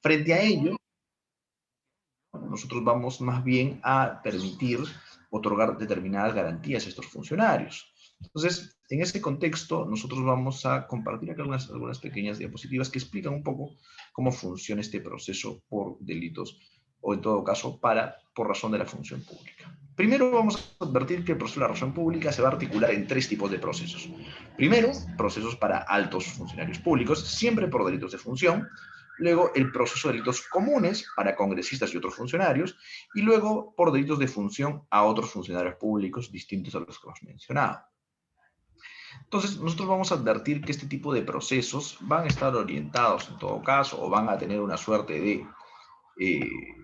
Frente a ello, nosotros vamos más bien a permitir otorgar determinadas garantías a estos funcionarios. Entonces, en ese contexto, nosotros vamos a compartir acá algunas pequeñas diapositivas que explican un poco cómo funciona este proceso por delitos, o en todo caso, por razón de la función pública. Primero vamos a advertir que el proceso de la razón pública se va a articular en tres tipos de procesos. Primero, procesos para altos funcionarios públicos, siempre por delitos de función. Luego, el proceso de delitos comunes para congresistas y otros funcionarios. Y luego, por delitos de función a otros funcionarios públicos distintos a los que hemos mencionado. Entonces, nosotros vamos a advertir que este tipo de procesos van a estar orientados, en todo caso, o van a tener una suerte de, en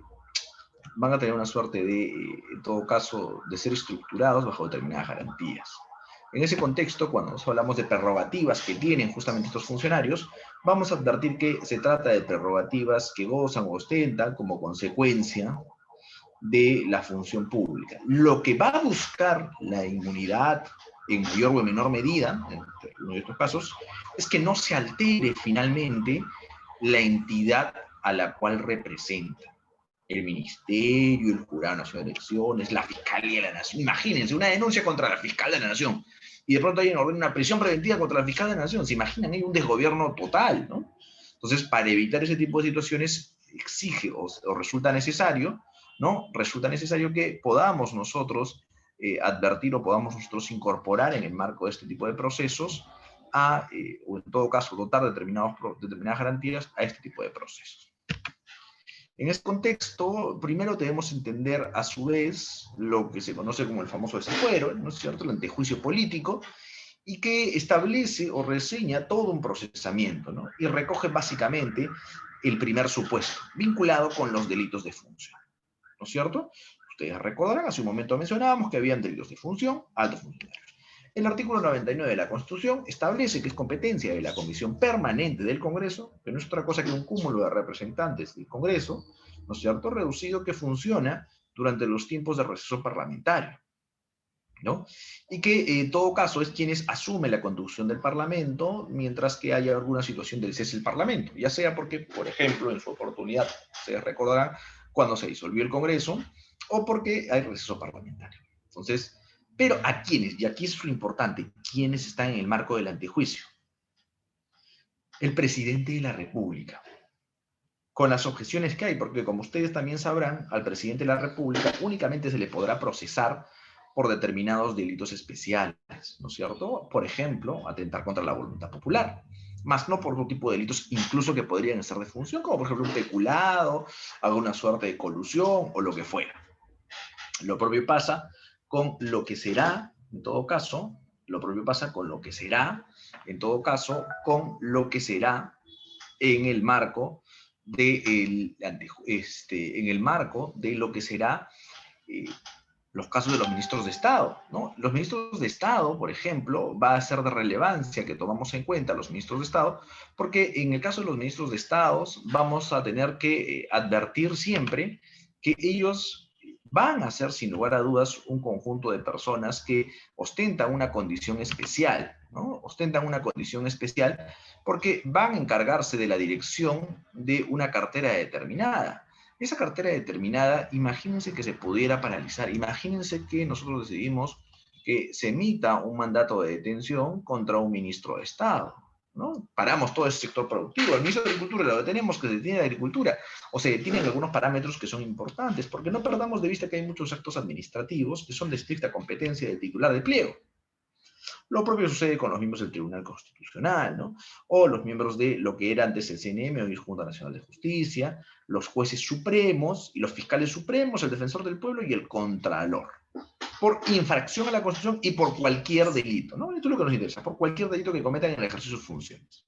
todo caso, de ser estructurados bajo determinadas garantías. En ese contexto, cuando nos hablamos de prerrogativas que tienen justamente estos funcionarios, vamos a advertir que se trata de prerrogativas que gozan o ostentan como consecuencia de la función pública. Lo que va a buscar la inmunidad en mayor o en menor medida, en uno de estos casos, es que no se altere finalmente la entidad a la cual representa. El Ministerio, el Jurado Nacional de Elecciones, la Fiscalía de la Nación. Imagínense, una denuncia contra la Fiscal de la Nación. Y de pronto hay una prisión preventiva contra la Fiscal de la Nación. ¿Se imaginan? Hay un desgobierno total, ¿no? Entonces, para evitar ese tipo de situaciones, exige o resulta necesario, ¿no? Resulta necesario que podamos nosotros advertir o podamos nosotros incorporar en el marco de este tipo de procesos o en todo caso, dotar determinadas garantías a este tipo de procesos. En este contexto, primero debemos entender a su vez lo que se conoce como el famoso desafuero, ¿no es cierto?, el antejuicio político, y que establece o reseña todo un procesamiento, ¿no? Y recoge básicamente el primer supuesto, vinculado con los delitos de función, ¿no es cierto? Ustedes recordarán, hace un momento mencionábamos que habían delitos de función, altos funcionarios. El artículo 99 de la Constitución establece que es competencia de la Comisión Permanente del Congreso, que no es otra cosa que un cúmulo de representantes del Congreso, ¿no es cierto?, reducido, que funciona durante los tiempos de receso parlamentario, ¿no? Y que en todo caso es quienes asumen la conducción del Parlamento mientras que haya alguna situación del cese del Parlamento, ya sea porque, por ejemplo, en su oportunidad, ustedes recordarán, cuando se disolvió el Congreso, o porque hay receso parlamentario. Entonces, pero ¿a quiénes? Y aquí es lo importante, ¿quiénes están en el marco del antejuicio? El presidente de la República, con las objeciones que hay, porque como ustedes también sabrán, al presidente de la República únicamente se le podrá procesar por determinados delitos especiales, ¿no es cierto? Por ejemplo, atentar contra la voluntad popular, más no por otro tipo de delitos, incluso que podrían ser de función, como por ejemplo un peculado, alguna suerte de colusión o lo que fuera. Lo propio pasa con lo que será, en todo caso, lo propio pasa con lo que será, en todo caso, con lo que será en el marco de, en el marco de lo que será los casos de los ministros de Estado, ¿no? Los ministros de Estado, por ejemplo, va a ser de relevancia que tomamos en cuenta los ministros de Estado, porque en el caso de los ministros de Estado vamos a tener que advertir siempre que ellos van a ser, sin lugar a dudas, un conjunto de personas que ostentan una condición especial, ¿no? Ostentan una condición especial porque van a encargarse de la dirección de una cartera determinada. Esa cartera determinada, imagínense que se pudiera paralizar, imagínense que nosotros decidimos que se emita un mandato de detención contra un ministro de Estado, ¿no? Paramos todo ese sector productivo, el ministro de Agricultura lo detenemos, que se detiene la agricultura, o se detienen algunos parámetros que son importantes, porque no perdamos de vista que hay muchos actos administrativos que son de estricta competencia del titular del pliego. Lo propio sucede con los miembros del Tribunal Constitucional, ¿no? O los miembros de lo que era antes el CNM, hoy es Junta Nacional de Justicia, los jueces supremos y los fiscales supremos, el defensor del pueblo y el contralor, por infracción a la Constitución y por cualquier delito, ¿no? Esto es lo que nos interesa, por cualquier delito que cometan en el ejercicio de sus funciones.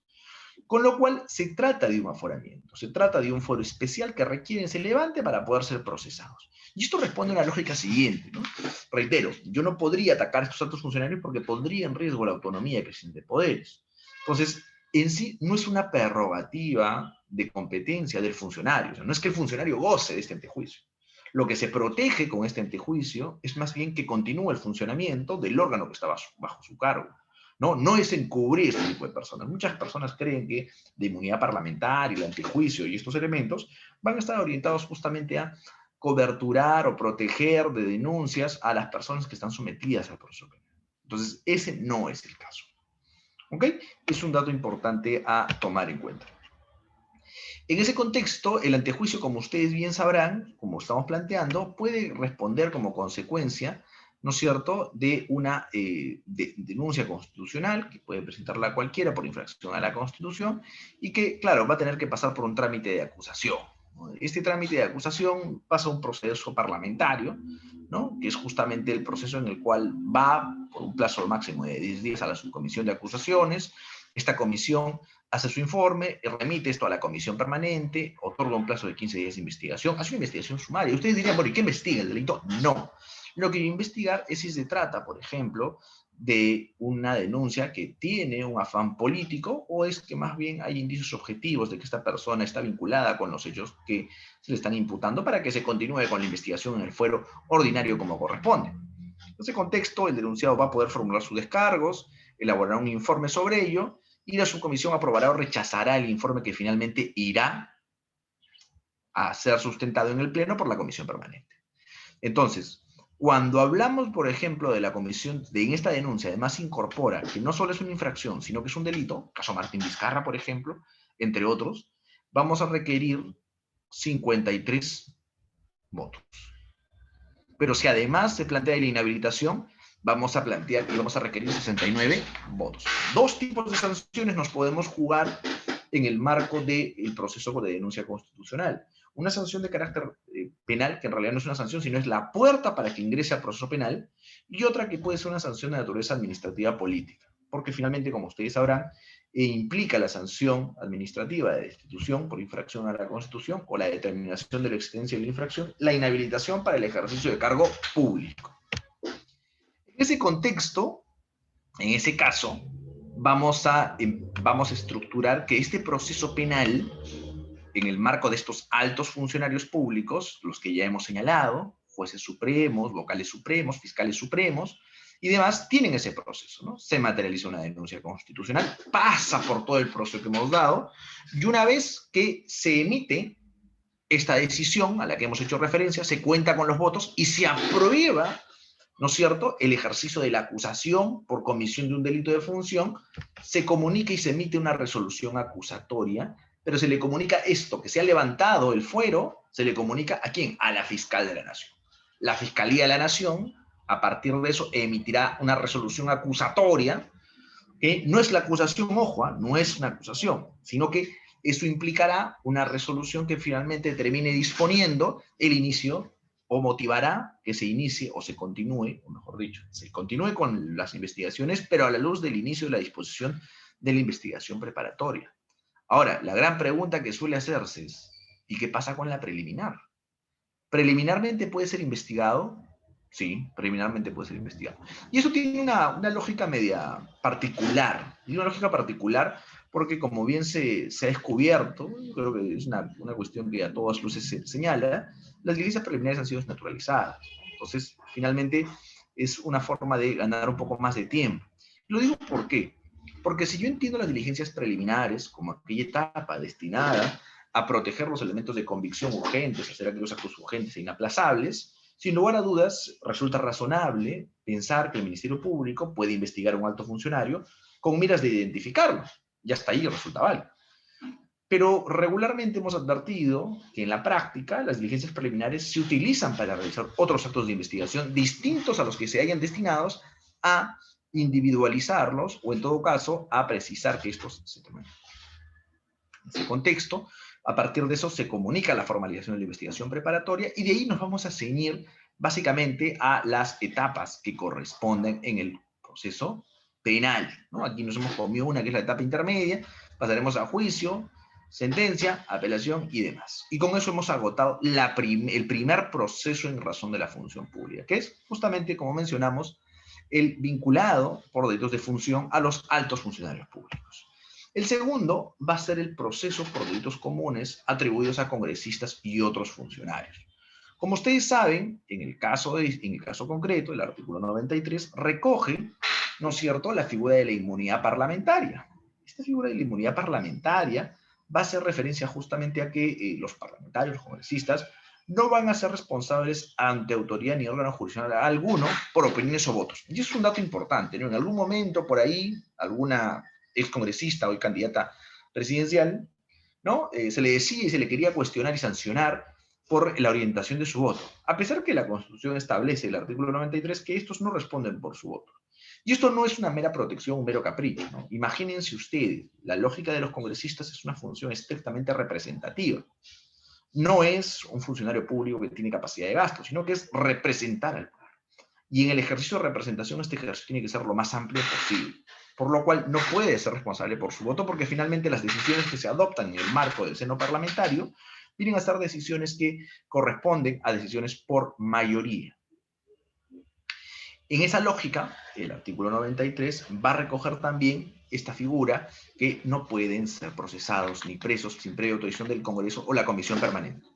Con lo cual, se trata de un aforamiento, se trata de un foro especial que requieren se levante para poder ser procesados. Y esto responde a una lógica siguiente, ¿no? Reitero, yo no podría atacar a estos altos funcionarios porque pondría en riesgo la autonomía creciente de poderes. Entonces, en sí, no es una prerrogativa de competencia del funcionario, o sea, no es que el funcionario goce de este antejuicio. Lo que se protege con este antejuicio es más bien que continúe el funcionamiento del órgano que está bajo su cargo. ¿no? No es encubrir este tipo de personas. Muchas personas creen que la inmunidad parlamentaria, el antejuicio y estos elementos van a estar orientados justamente a coberturar o proteger de denuncias a las personas que están sometidas al proceso penal. Entonces, ese no es el caso. ¿Ok? Es un dato importante a tomar en cuenta. En ese contexto, el antejuicio, como ustedes bien sabrán, como estamos planteando, puede responder como consecuencia, ¿no es cierto?, de una denuncia constitucional, que puede presentarla cualquiera por infracción a la Constitución, y que, claro, va a tener que pasar por un trámite de acusación. Este trámite de acusación pasa a un proceso parlamentario, ¿no?, que es justamente el proceso en el cual va por un plazo máximo de 10 días a la subcomisión de acusaciones. Esta comisión hace su informe, remite esto a la comisión permanente, otorga un plazo de 15 días de investigación, hace una investigación sumaria. Ustedes dirían, bueno, ¿y qué investiga el delito? No. Lo que investigar es si se trata, por ejemplo, de una denuncia que tiene un afán político o es que más bien hay indicios objetivos de que esta persona está vinculada con los hechos que se le están imputando para que se continúe con la investigación en el fuero ordinario como corresponde. En ese contexto, el denunciado va a poder formular sus descargos, elaborar un informe sobre ello, y la subcomisión aprobará o rechazará el informe que finalmente irá a ser sustentado en el Pleno por la comisión permanente. Entonces, cuando hablamos, por ejemplo, de la comisión, en esta denuncia, además incorpora que no solo es una infracción, sino que es un delito, caso Martín Vizcarra, por ejemplo, entre otros, vamos a requerir 53 votos. Pero si además se plantea la inhabilitación, vamos a plantear y vamos a requerir 69 votos. Dos tipos de sanciones nos podemos jugar en el marco del proceso de denuncia constitucional. Una sanción de carácter penal, que en realidad no es una sanción, sino es la puerta para que ingrese al proceso penal, y otra que puede ser una sanción de naturaleza administrativa política, porque finalmente, como ustedes sabrán, implica la sanción administrativa de destitución por infracción a la Constitución o la determinación de la existencia de la infracción, la inhabilitación para el ejercicio de cargo público. En ese contexto, en ese caso, vamos a estructurar que este proceso penal, en el marco de estos altos funcionarios públicos, los que ya hemos señalado, jueces supremos, vocales supremos, fiscales supremos, y demás, tienen ese proceso, ¿no? Se materializa una denuncia constitucional, pasa por todo el proceso que hemos dado, y una vez que se emite esta decisión a la que hemos hecho referencia, se cuenta con los votos y se aprueba, ¿no es cierto?, el ejercicio de la acusación por comisión de un delito de función, se comunica y se emite una resolución acusatoria, pero se le comunica esto, que se ha levantado el fuero, se le comunica ¿a quién? A la fiscal de la Nación. La Fiscalía de la Nación, a partir de eso, emitirá una resolución acusatoria, que no es la acusación, ojo, no es una acusación, sino que eso implicará una resolución que finalmente termine disponiendo el inicio o motivará que se inicie o se continúe, o mejor dicho, se continúe con las investigaciones, pero a la luz del inicio de la disposición de la investigación preparatoria. Ahora, la gran pregunta que suele hacerse es, ¿y qué pasa con la preliminar? ¿Preliminarmente puede ser investigado? Sí, preliminarmente puede ser investigado. Y eso tiene una lógica media particular. Tiene una lógica particular porque, como bien se ha descubierto, creo que es una cuestión que a todas luces se señala, las diligencias preliminares han sido desnaturalizadas. Entonces, finalmente, es una forma de ganar un poco más de tiempo. Lo digo ¿por qué? Porque si yo entiendo las diligencias preliminares como aquella etapa destinada a proteger los elementos de convicción urgentes, hacer aquellos actos urgentes e inaplazables, sin lugar a dudas, resulta razonable pensar que el Ministerio Público puede investigar a un alto funcionario con miras de identificarlo. Y hasta ahí resulta válido. Pero regularmente hemos advertido que en la práctica las diligencias preliminares se utilizan para realizar otros actos de investigación distintos a los que se hayan destinados a individualizarlos o, en todo caso, a precisar que estos se tomen. En ese contexto, a partir de eso se comunica la formalización de la investigación preparatoria y de ahí nos vamos a ceñir básicamente a las etapas que corresponden en el proceso penal, ¿no? Aquí nos hemos comido una que es la etapa intermedia, pasaremos a juicio, sentencia, apelación y demás. Y con eso hemos agotado el primer proceso en razón de la función pública, que es justamente, como mencionamos, el vinculado por delitos de función a los altos funcionarios públicos. El segundo va a ser el proceso por delitos comunes atribuidos a congresistas y otros funcionarios. Como ustedes saben, en el caso concreto, el artículo 93 recoge ¿no es cierto?, la figura de la inmunidad parlamentaria. Esta figura de la inmunidad parlamentaria va a hacer referencia justamente a que los parlamentarios, los congresistas, no van a ser responsables ante autoridad ni órgano jurisdiccional alguno por opiniones o votos. Y eso es un dato importante, ¿no? En algún momento, por ahí, alguna excongresista o candidata presidencial, ¿no? Se le decía y se le quería cuestionar y sancionar por la orientación de su voto, a pesar que la Constitución establece, el artículo 93, que estos no responden por su voto. Y esto no es una mera protección, un mero capricho, ¿no? Imagínense ustedes, la lógica de los congresistas es una función estrictamente representativa. No es un funcionario público que tiene capacidad de gasto, sino que es representar al pueblo. Y en el ejercicio de representación, este ejercicio tiene que ser lo más amplio posible. Por lo cual no puede ser responsable por su voto, porque finalmente las decisiones que se adoptan en el marco del seno parlamentario vienen a ser decisiones que corresponden a decisiones por mayoría. En esa lógica, el artículo 93 va a recoger también esta figura que no pueden ser procesados ni presos sin previa autorización del Congreso o la Comisión Permanente,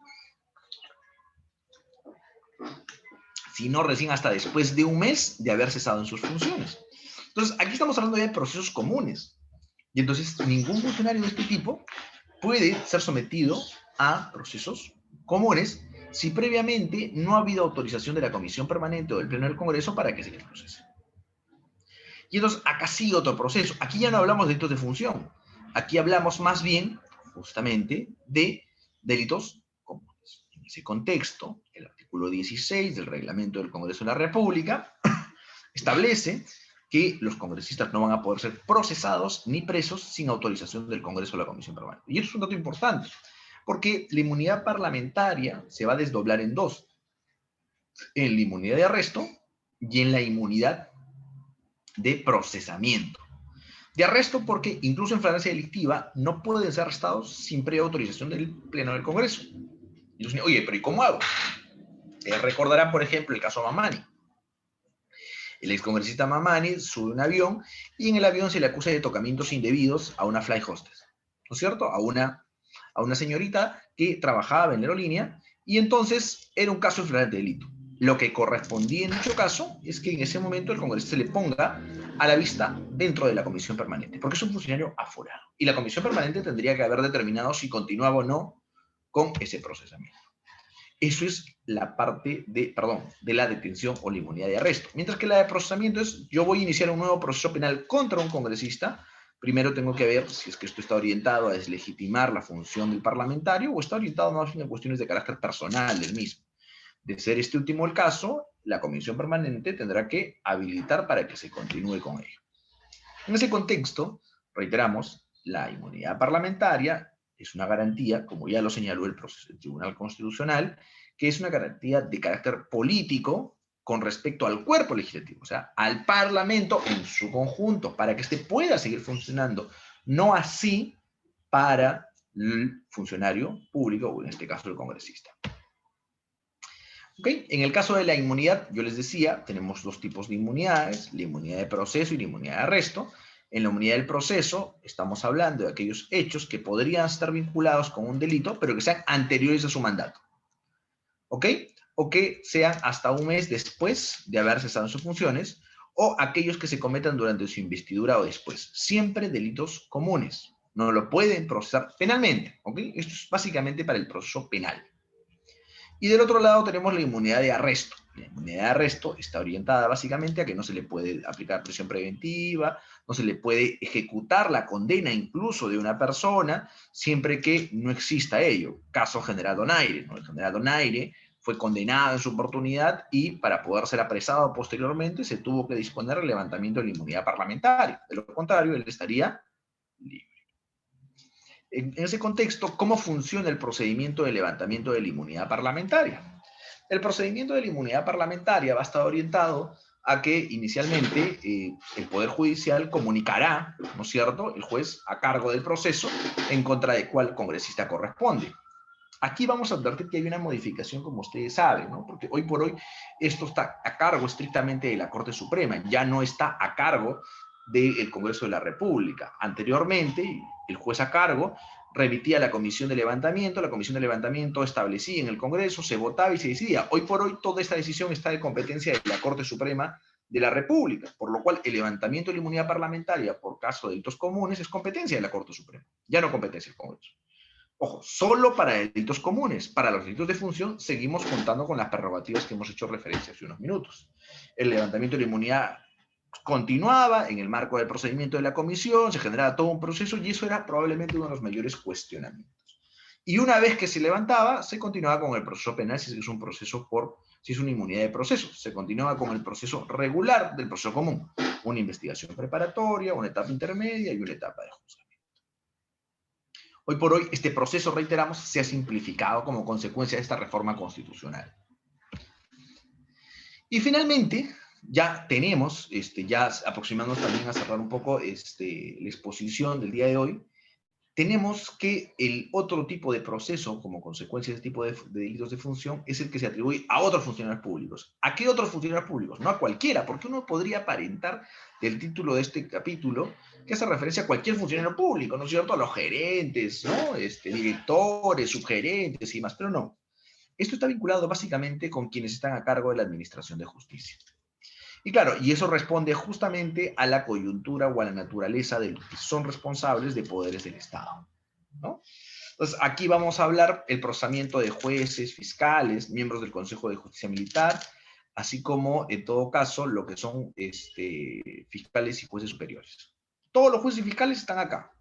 sino recién hasta después de un mes de haber cesado en sus funciones. Entonces, aquí estamos hablando ya de procesos comunes. Y entonces, ningún funcionario de este tipo puede ser sometido a procesos comunes si previamente no ha habido autorización de la Comisión Permanente o del Pleno del Congreso para que se les procese. Y entonces, acá sigue otro proceso. Aquí ya no hablamos de delitos de función. Aquí hablamos más bien, justamente, de delitos comunes. En ese contexto, el artículo 16 del Reglamento del Congreso de la República establece que los congresistas no van a poder ser procesados ni presos sin autorización del Congreso o la Comisión Permanente. Y eso es un dato importante, porque la inmunidad parlamentaria se va a desdoblar en dos: en la inmunidad de arresto y en la inmunidad de procesamiento. De arresto porque incluso en flagrancia delictiva no pueden ser arrestados sin previa autorización del Pleno del Congreso. Y los, oye, pero ¿y cómo hago? Recordarán, por ejemplo, el caso Mamani. El excongresista Mamani sube un avión y en el avión se le acusa de tocamientos indebidos a una fly hostess, ¿no es cierto? A una señorita que trabajaba en la aerolínea, y entonces era un caso de flagrante delito. Lo que correspondía en dicho caso es que en ese momento el congresista se le ponga a la vista dentro de la comisión permanente, porque es un funcionario aforado. Y la comisión permanente tendría que haber determinado si continuaba o no con ese procesamiento. Eso es la parte de la detención o la inmunidad de arresto. Mientras que la de procesamiento es: yo voy a iniciar un nuevo proceso penal contra un congresista. Primero tengo que ver si es que esto está orientado a deslegitimar la función del parlamentario o está orientado más bien a cuestiones de carácter personal del mismo. De ser este último el caso, la comisión permanente tendrá que habilitar para que se continúe con ello. En ese contexto, reiteramos, la inmunidad parlamentaria es una garantía, como ya lo señaló el Tribunal Constitucional, que es una garantía de carácter político con respecto al cuerpo legislativo, o sea, al Parlamento en su conjunto, para que éste pueda seguir funcionando, no así para el funcionario público, o en este caso el congresista. ¿Okay? En el caso de la inmunidad, yo les decía, tenemos dos tipos de inmunidades: la inmunidad de proceso y la inmunidad de arresto. En la inmunidad del proceso estamos hablando de aquellos hechos que podrían estar vinculados con un delito, pero que sean anteriores a su mandato. ¿Ok? O que sean hasta un mes después de haber cesado en sus funciones, o aquellos que se cometan durante su investidura o después. Siempre delitos comunes. No lo pueden procesar penalmente. ¿Ok? Esto es básicamente para el proceso penal. Y del otro lado tenemos la inmunidad de arresto. La inmunidad de arresto está orientada básicamente a que no se le puede aplicar prisión preventiva, no se le puede ejecutar la condena incluso de una persona, siempre que no exista ello. Caso General Donaire, ¿no? El general Donaire fue condenado en su oportunidad y para poder ser apresado posteriormente se tuvo que disponer del levantamiento de la inmunidad parlamentaria. De lo contrario, él estaría libre. En ese contexto, ¿cómo funciona el procedimiento de levantamiento de la inmunidad parlamentaria? El procedimiento de la inmunidad parlamentaria va a estar orientado a que inicialmente el Poder Judicial comunicará, ¿no es cierto?, el juez a cargo del proceso en contra de cuál congresista corresponde. Aquí vamos a advertir que hay una modificación, como ustedes saben, ¿no? Porque hoy por hoy esto está a cargo estrictamente de la Corte Suprema, ya no está a cargo del Congreso de la República. Anteriormente, el juez a cargo remitía a la comisión de levantamiento establecía en el Congreso, se votaba y se decidía. Hoy por hoy toda esta decisión está de competencia de la Corte Suprema de la República, por lo cual el levantamiento de la inmunidad parlamentaria por caso de delitos comunes es competencia de la Corte Suprema, ya no competencia del Congreso. Ojo, solo para delitos comunes. Para los delitos de función seguimos contando con las prerrogativas que hemos hecho referencia hace unos minutos. El levantamiento de la inmunidad continuaba en el marco del procedimiento de la comisión, se generaba todo un proceso y eso era probablemente uno de los mayores cuestionamientos. Y una vez que se levantaba, se continuaba con el proceso penal, si es un proceso si es una inmunidad de proceso, se continuaba con el proceso regular del proceso común, una investigación preparatoria, una etapa intermedia y una etapa de juzgamiento. Hoy por hoy, este proceso, reiteramos, se ha simplificado como consecuencia de esta reforma constitucional. Y finalmente, ya tenemos, ya aproximándonos también a cerrar un poco la exposición del día de hoy, tenemos que el otro tipo de proceso, como consecuencia de este tipo de delitos de función, es el que se atribuye a otros funcionarios públicos. ¿A qué otros funcionarios públicos? No a cualquiera, porque uno podría aparentar del título de este capítulo que hace referencia a cualquier funcionario público, ¿no es cierto? A los gerentes, ¿no? Directores, subgerentes y más, pero no. Esto está vinculado básicamente con quienes están a cargo de la administración de justicia. Y claro, y eso responde justamente a la coyuntura o a la naturaleza de los que son responsables de poderes del Estado, ¿no? Entonces, aquí vamos a hablar el procesamiento de jueces, fiscales, miembros del Consejo de Justicia Militar, así como, en todo caso, lo que son fiscales y jueces superiores. Todos los jueces y fiscales están acá,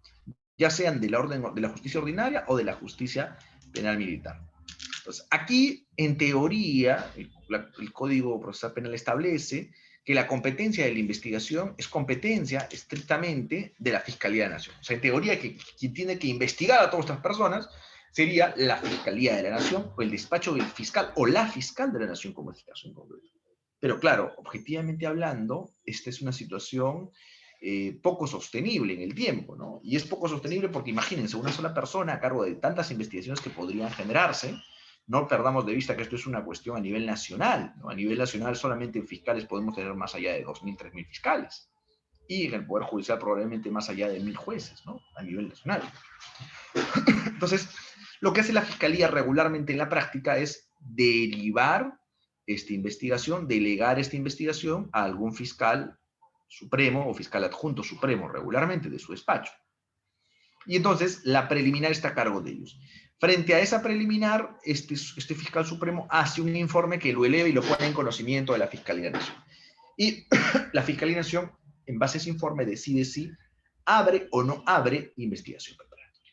ya sean de la justicia ordinaria o de la justicia penal militar. Entonces, aquí, en teoría, el Código Procesal Penal establece que la competencia de la investigación es competencia estrictamente de la Fiscalía de la Nación. O sea, en teoría, quien tiene que investigar a todas estas personas sería la Fiscalía de la Nación, o el despacho del fiscal, o la fiscal de la Nación, como es el caso en concreto. Pero claro, objetivamente hablando, esta es una situación poco sostenible en el tiempo, ¿no? Y es poco sostenible porque imagínense, una sola persona a cargo de tantas investigaciones que podrían generarse. No perdamos de vista que esto es una cuestión a nivel nacional, ¿no? A nivel nacional solamente en fiscales podemos tener más allá de 2.000, 3.000 fiscales. Y en el Poder Judicial probablemente más allá de 1.000 jueces, ¿no? A nivel nacional. Entonces, lo que hace la Fiscalía regularmente en la práctica es derivar esta investigación, delegar esta investigación a algún fiscal supremo o fiscal adjunto supremo regularmente de su despacho. Y entonces la preliminar está a cargo de ellos. Frente a esa preliminar, este fiscal supremo hace un informe que lo eleva y lo pone en conocimiento de la Fiscalía de la Nación. Y la Fiscalía de la Nación, en base a ese informe, decide si abre o no abre investigación preparatoria.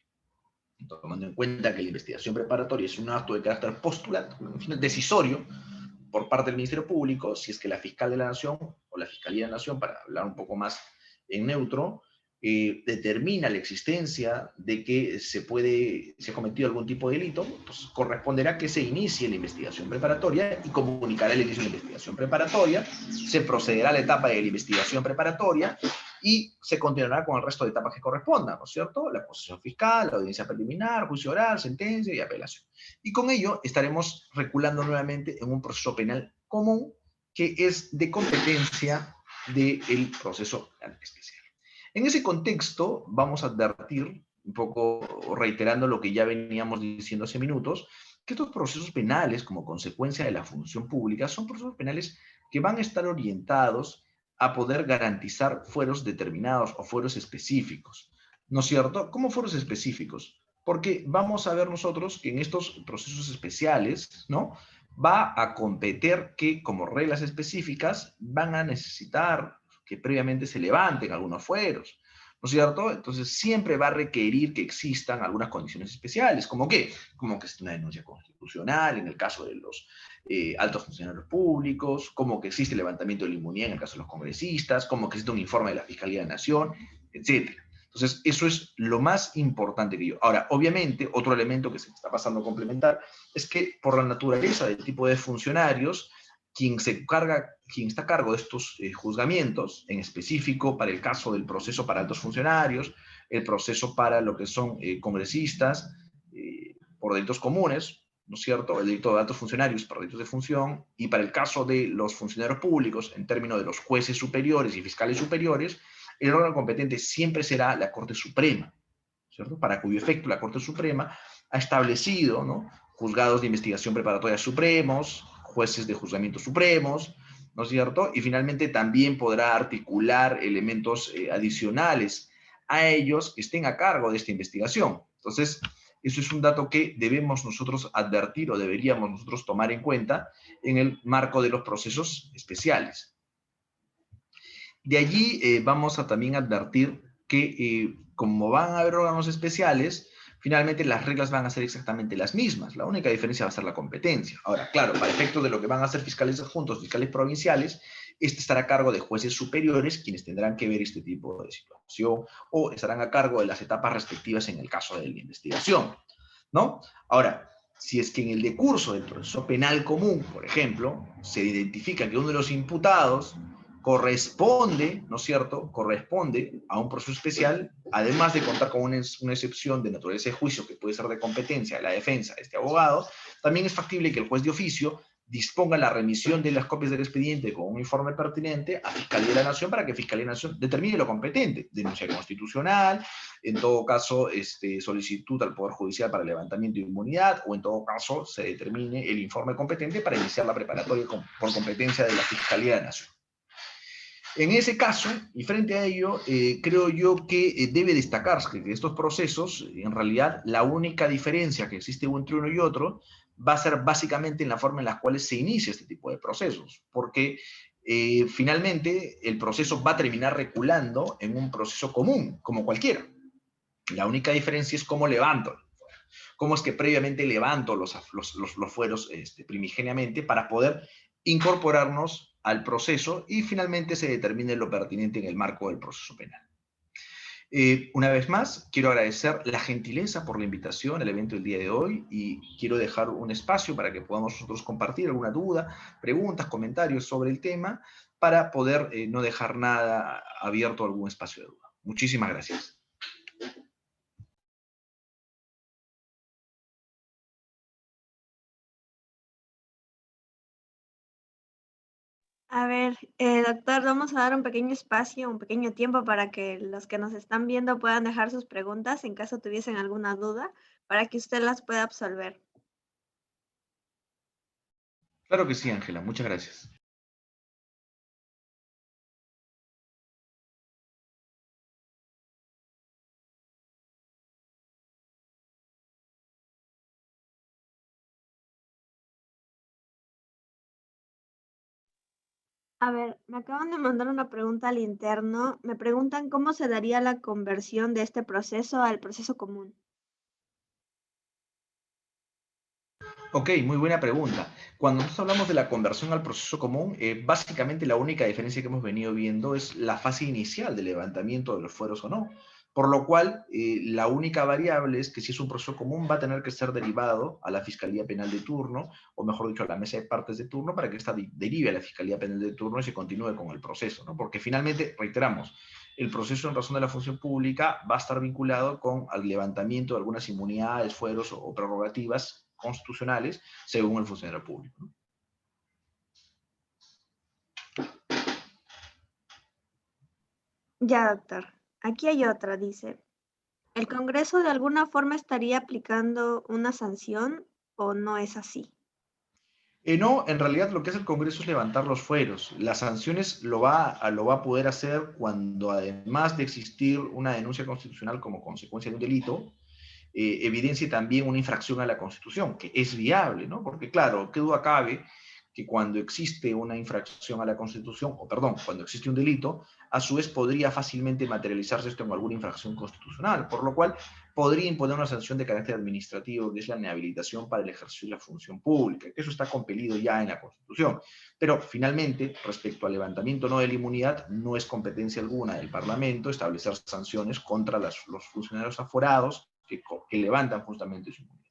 Tomando en cuenta que la investigación preparatoria es un acto de carácter postulante, decisorio, por parte del Ministerio Público, si es que la Fiscal de la Nación, o la Fiscalía de la Nación, para hablar un poco más en neutro, determina la existencia de que se ha cometido algún tipo de delito, pues corresponderá que se inicie la investigación preparatoria y comunicará el inicio de la investigación preparatoria, se procederá a la etapa de la investigación preparatoria y se continuará con el resto de etapas que correspondan, ¿no es cierto? La acusación fiscal, la audiencia preliminar, juicio oral, sentencia y apelación. Y con ello estaremos reculando nuevamente en un proceso penal común que es de competencia del proceso penal especial. En ese contexto, vamos a advertir, un poco reiterando lo que ya veníamos diciendo hace minutos, que estos procesos penales, como consecuencia de la función pública, son procesos penales que van a estar orientados a poder garantizar fueros determinados o fueros específicos. ¿No es cierto? ¿Cómo fueros específicos? Porque vamos a ver nosotros que en estos procesos especiales, ¿no?, va a competir que, como reglas específicas, van a necesitar que previamente se levanten algunos fueros, ¿no es cierto? Entonces siempre va a requerir que existan algunas condiciones especiales, ¿como qué? Como que es una denuncia constitucional en el caso de los altos funcionarios públicos, como que existe levantamiento de la inmunidad en el caso de los congresistas, como que existe un informe de la Fiscalía de la Nación, etc. Entonces, eso es lo más importante que yo. Ahora, obviamente, otro elemento que se está pasando a complementar es que por la naturaleza del tipo de funcionarios, quien está a cargo de estos juzgamientos, en específico para el caso del proceso para altos funcionarios, el proceso para lo que son congresistas, por delitos comunes, ¿no es cierto?, el delito de altos funcionarios por delitos de función, y para el caso de los funcionarios públicos, en términos de los jueces superiores y fiscales superiores, el órgano competente siempre será la Corte Suprema, ¿cierto?, para cuyo efecto la Corte Suprema ha establecido, ¿no?, juzgados de investigación preparatoria supremos, jueces de juzgamiento supremos, ¿no es cierto? Y finalmente también podrá articular elementos adicionales a ellos que estén a cargo de esta investigación. Entonces, eso es un dato que debemos nosotros advertir o deberíamos nosotros tomar en cuenta en el marco de los procesos especiales. De allí vamos a también advertir que como van a haber órganos especiales, finalmente las reglas van a ser exactamente las mismas. La única diferencia va a ser la competencia. Ahora, claro, para efectos de lo que van a ser fiscales adjuntos, fiscales provinciales, este estará a cargo de jueces superiores, quienes tendrán que ver este tipo de situación, o estarán a cargo de las etapas respectivas en el caso de la investigación, ¿no? Ahora, si es que en el decurso del proceso penal común, por ejemplo, se identifica que uno de los imputados corresponde, ¿no es cierto?, corresponde a un proceso especial, además de contar con una excepción de naturaleza de juicio que puede ser de competencia de la defensa de este abogado, también es factible que el juez de oficio disponga la remisión de las copias del expediente con un informe pertinente a Fiscalía de la Nación para que Fiscalía de la Nación determine lo competente, denuncia constitucional, en todo caso solicitud al Poder Judicial para levantamiento de inmunidad, o en todo caso se determine el informe competente para iniciar la preparatoria por competencia de la Fiscalía de la Nación. En ese caso, y frente a ello, creo yo que debe destacarse que estos procesos, en realidad, la única diferencia que existe entre uno y otro va a ser básicamente en la forma en la cual se inicia este tipo de procesos, porque finalmente el proceso va a terminar reculando en un proceso común, como cualquiera. La única diferencia es cómo levanto, cómo es que previamente levanto los fueros primigeniamente para poder incorporarnos al proceso y finalmente se determine lo pertinente en el marco del proceso penal. Una vez más, quiero agradecer la gentileza por la invitación al evento del día de hoy y quiero dejar un espacio para que podamos nosotros compartir alguna duda, preguntas, comentarios sobre el tema para poder no dejar nada abierto a algún espacio de duda. Muchísimas gracias. A ver, doctor, vamos a dar un pequeño espacio, un pequeño tiempo para que los que nos están viendo puedan dejar sus preguntas en caso tuviesen alguna duda, para que usted las pueda absolver. Claro que sí, Ángela. Muchas gracias. A ver, me acaban de mandar una pregunta al interno. Me preguntan cómo se daría la conversión de este proceso al proceso común. Ok, muy buena pregunta. Cuando nosotros hablamos de la conversión al proceso común, básicamente la única diferencia que hemos venido viendo es la fase inicial del levantamiento de los fueros o no. Por lo cual, la única variable es que si es un proceso común va a tener que ser derivado a la Fiscalía Penal de turno, o mejor dicho, a la mesa de partes de turno, para que ésta derive a la Fiscalía Penal de turno y se continúe con el proceso, ¿no? Porque finalmente, reiteramos, el proceso en razón de la función pública va a estar vinculado con el levantamiento de algunas inmunidades, fueros o prerrogativas constitucionales según el funcionario público, ¿no? Ya, doctor. Aquí hay otra, dice. ¿El Congreso de alguna forma estaría aplicando una sanción o no es así? No, en realidad lo que hace el Congreso es levantar los fueros. Las sanciones lo va a poder hacer cuando, además de existir una denuncia constitucional como consecuencia de un delito, evidencie también una infracción a la Constitución, que es viable, ¿no? Porque, claro, qué duda cabe que cuando existe una infracción a la Constitución, o perdón, cuando existe un delito, a su vez podría fácilmente materializarse esto en alguna infracción constitucional, por lo cual podría imponer una sanción de carácter administrativo, que es la inhabilitación para el ejercicio de la función pública, que eso está compelido ya en la Constitución. Pero finalmente, respecto al levantamiento no de la inmunidad, no es competencia alguna del Parlamento establecer sanciones contra los funcionarios aforados que levantan justamente su inmunidad.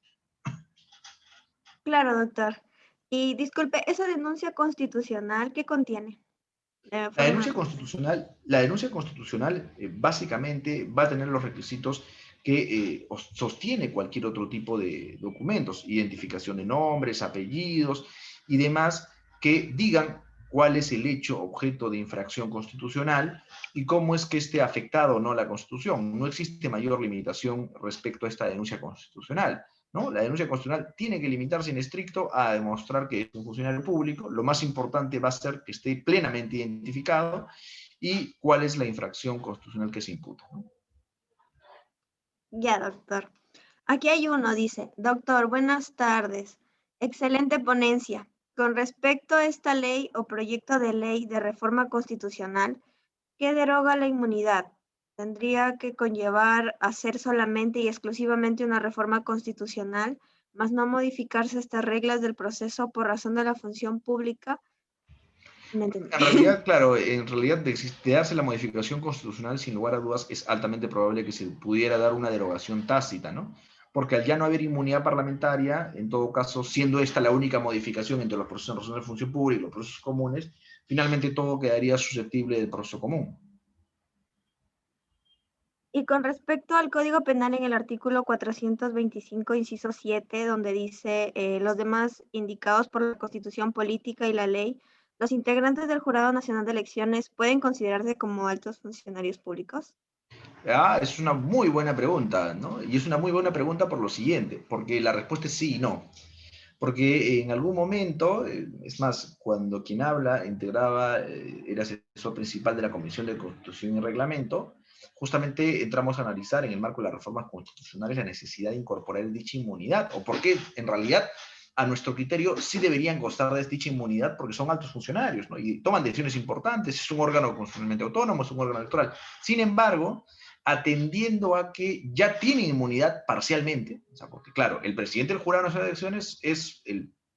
Claro, doctor. Y disculpe, ¿esa denuncia constitucional qué contiene? De forma... La denuncia constitucional básicamente va a tener los requisitos que sostiene cualquier otro tipo de documentos, identificación de nombres, apellidos y demás que digan cuál es el hecho objeto de infracción constitucional y cómo es que esté afectado o no la Constitución. No existe mayor limitación respecto a esta denuncia constitucional, ¿no? La denuncia constitucional tiene que limitarse en estricto a demostrar que es un funcionario público. Lo más importante va a ser que esté plenamente identificado y cuál es la infracción constitucional que se imputa, ¿no? Ya, doctor. Aquí hay uno, dice, doctor, buenas tardes. Excelente ponencia. Con respecto a esta ley o proyecto de ley de reforma constitucional, ¿qué deroga la inmunidad? ¿Tendría que conllevar hacer solamente y exclusivamente una reforma constitucional, más no modificarse estas reglas del proceso por razón de la función pública? No entendí. En realidad, claro, en realidad de darse la modificación constitucional, sin lugar a dudas, es altamente probable que se pudiera dar una derogación tácita, ¿no? Porque al ya no haber inmunidad parlamentaria, en todo caso, siendo esta la única modificación entre los procesos de razón de función pública y los procesos comunes, finalmente todo quedaría susceptible del proceso común. Y con respecto al Código Penal en el artículo 425, inciso 7, donde dice los demás indicados por la Constitución Política y la ley, ¿los integrantes del Jurado Nacional de Elecciones pueden considerarse como altos funcionarios públicos? Ah, es una muy buena pregunta, ¿no? Y es una muy buena pregunta por lo siguiente, porque la respuesta es sí y no. Porque en algún momento, es más, cuando quien habla integraba, era asesor principal de la Comisión de Constitución y Reglamento, justamente entramos a analizar en el marco de las reformas constitucionales la necesidad de incorporar dicha inmunidad, o por qué en realidad a nuestro criterio sí deberían gozar de dicha inmunidad porque son altos funcionarios, ¿no? Y toman decisiones importantes, es un órgano constitucionalmente autónomo, es un órgano electoral. Sin embargo, atendiendo a que ya tienen inmunidad parcialmente, o sea, porque claro, el presidente del Jurado Nacional de Elecciones es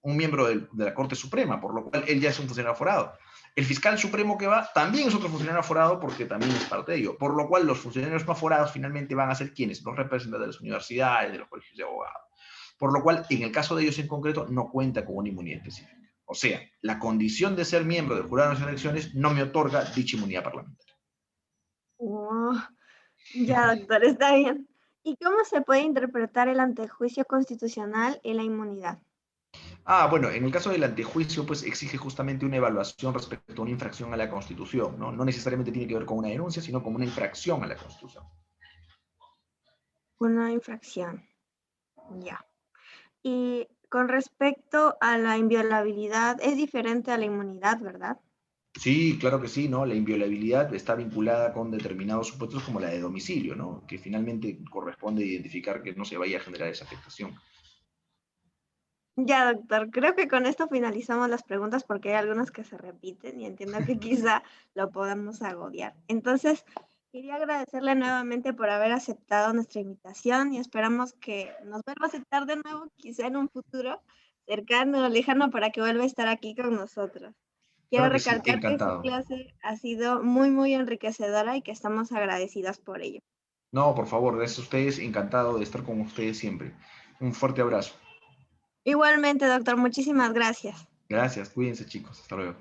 un miembro de la Corte Suprema, por lo cual él ya es un funcionario aforado. El fiscal supremo que va también es otro funcionario aforado porque también es parte de ello, por lo cual los funcionarios no aforados finalmente van a ser quienes, los representantes de las universidades, de los colegios de abogados. Por lo cual, en el caso de ellos en concreto, no cuenta con una inmunidad específica. O sea, la condición de ser miembro del Jurado Nacional de Elecciones no me otorga dicha inmunidad parlamentaria. Oh, ya, doctor, está bien. ¿Y cómo se puede interpretar el antejuicio constitucional y la inmunidad? Ah, bueno, en el caso del antejuicio, pues exige justamente una evaluación respecto a una infracción a la Constitución, ¿no? No necesariamente tiene que ver con una denuncia, sino con una infracción a la Constitución. Una infracción, ya. Y con respecto a la inviolabilidad, es diferente a la inmunidad, ¿verdad? Sí, claro que sí, ¿no? La inviolabilidad está vinculada con determinados supuestos como la de domicilio, ¿no? Que finalmente corresponde identificar que no se vaya a generar esa afectación. Ya, doctor, creo que con esto finalizamos las preguntas porque hay algunas que se repiten y entiendo que quizá lo podamos agobiar. Entonces, quería agradecerle nuevamente por haber aceptado nuestra invitación y esperamos que nos vuelva a aceptar de nuevo, quizá en un futuro cercano o lejano, para que vuelva a estar aquí con nosotros. Quiero Claro que sí, recalcar que su encantado. clase ha sido muy, muy enriquecedora y que estamos agradecidas por ello. No, por favor, gracias a ustedes, encantado de estar con ustedes siempre. Un fuerte abrazo. Igualmente, doctor, muchísimas gracias. Gracias, cuídense chicos, hasta luego.